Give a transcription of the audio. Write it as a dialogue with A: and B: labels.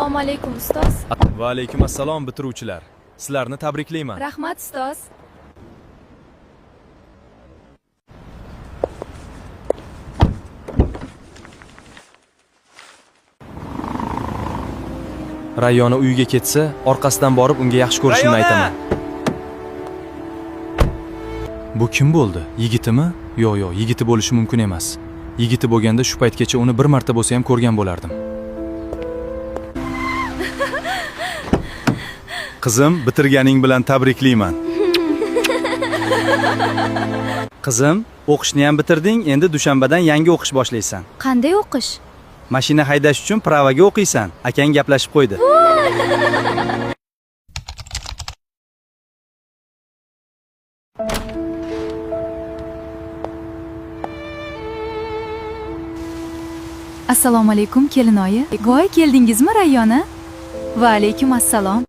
A: Assalomu alaykum ustoz.
B: Va alaykum assalom bitiruvchilar. Sizlarni tabriklayman.
A: Rahmat ustoz.
B: Rayyona uyiga ketsa, orqasidan borib unga yaxshi ko'rishimni aytaman. Bu kim bo'ldi? Yigitimi? Yo'q, yigiti bo'lishi mumkin emas. Yigiti bo'lganda shu paytgacha uni bir marta bo'lsa ham ko'rgan bo'lardim. Qizim, bitirganing bilan tabriklayman.
C: Qizim, o'qishni ham bitirding, endi dushanbadan yangi o'qish boshlaysan.
A: Qanday o'qish?
C: Mashina haydash uchun pravaga o'qiysan. Akang gaplashib qo'ydi.
D: Assalomu alaykum kelinoyi. Voy, keldingizmi Rayyona? Va alaykum assalom.